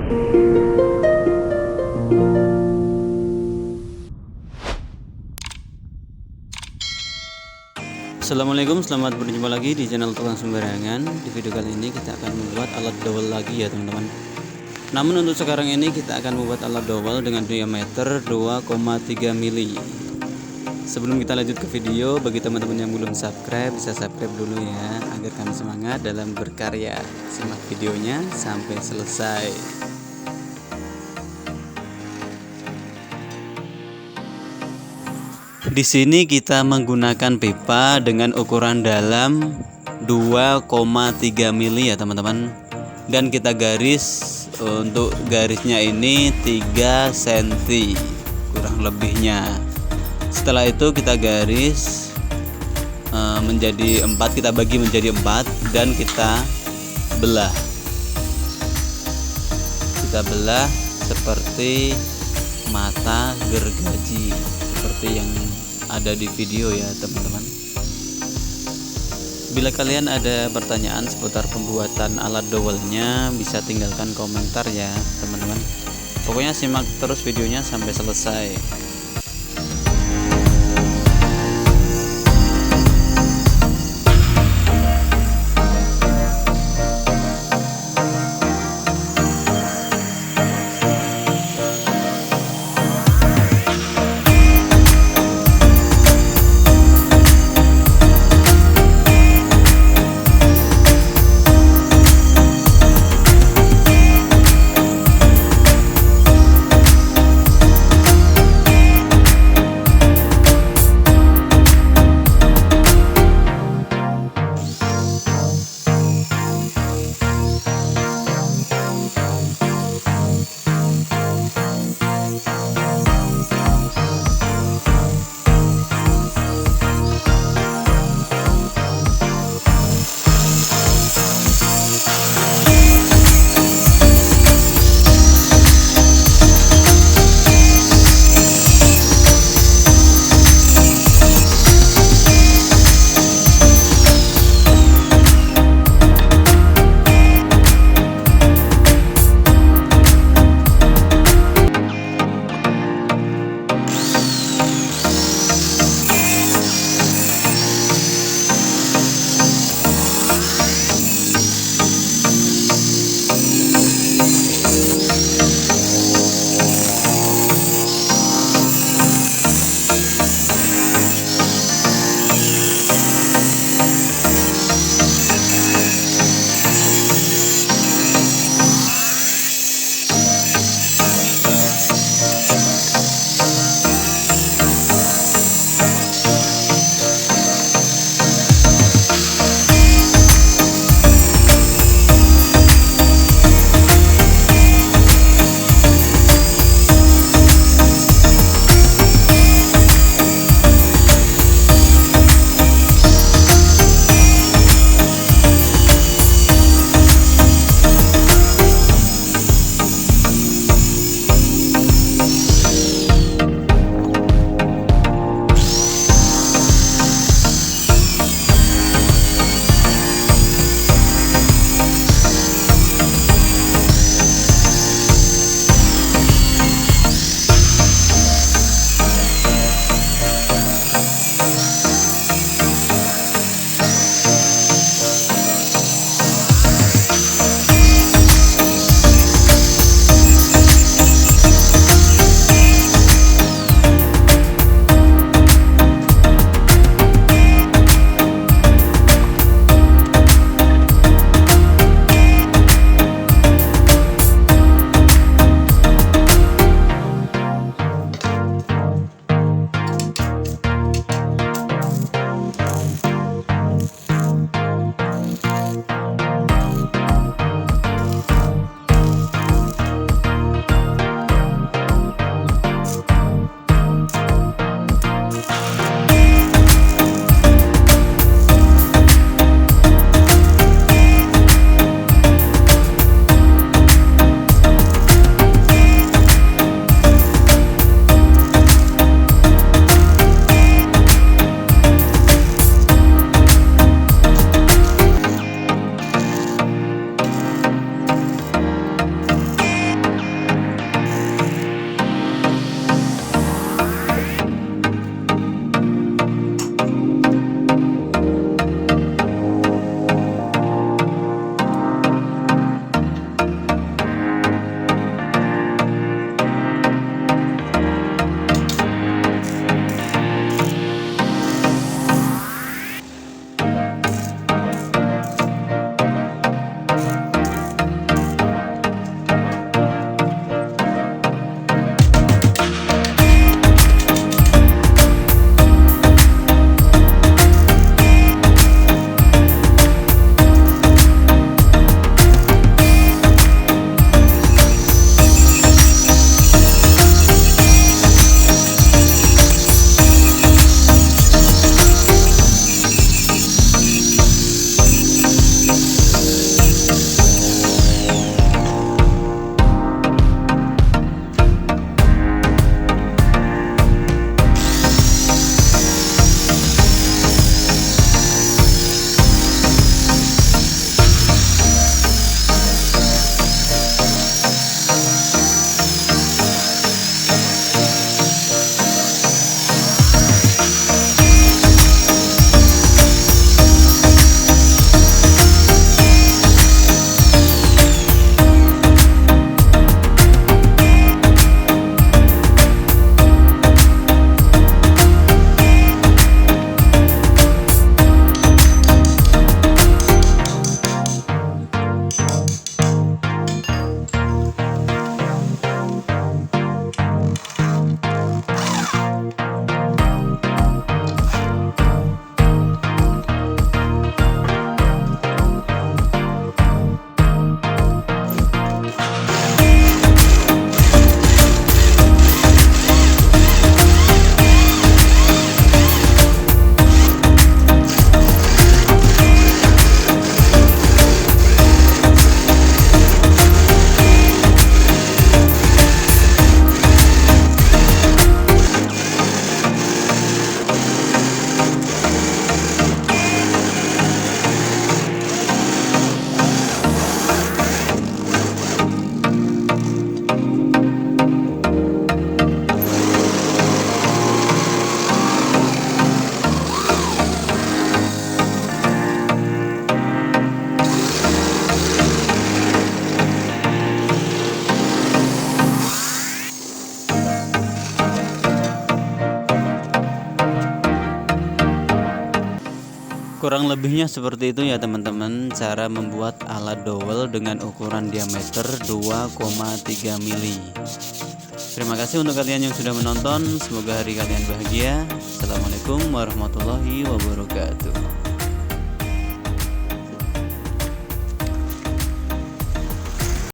Assalamualaikum, selamat berjumpa lagi di channel Tukang Sembarangan. Di video kali ini kita akan membuat alat dowel lagi ya teman-teman. Namun untuk sekarang ini kita akan membuat alat dowel dengan diameter 2,3 mili. Sebelum kita lanjut ke video, bagi teman-teman yang belum subscribe, bisa subscribe dulu ya, agar kami semangat dalam berkarya. Simak videonya sampai selesai. Di sini kita menggunakan pipa dengan ukuran dalam 2,3 mili ya teman-teman. Dan kita garis, untuk garisnya ini 3 cm kurang lebihnya. Setelah itu kita garis menjadi 4, kita bagi menjadi 4 dan kita belah. Kita belah seperti mata gergaji, seperti yang ada di video ya teman-teman. Bila kalian ada pertanyaan seputar pembuatan alat dowelnya, bisa tinggalkan komentar ya teman-teman. Pokoknya simak terus videonya sampai selesai. Kurang lebihnya seperti itu ya teman-teman, cara membuat alat dowel dengan ukuran diameter 2,3 mili. Terima kasih untuk kalian yang sudah menonton, semoga hari kalian bahagia. Assalamualaikum warahmatullahi wabarakatuh.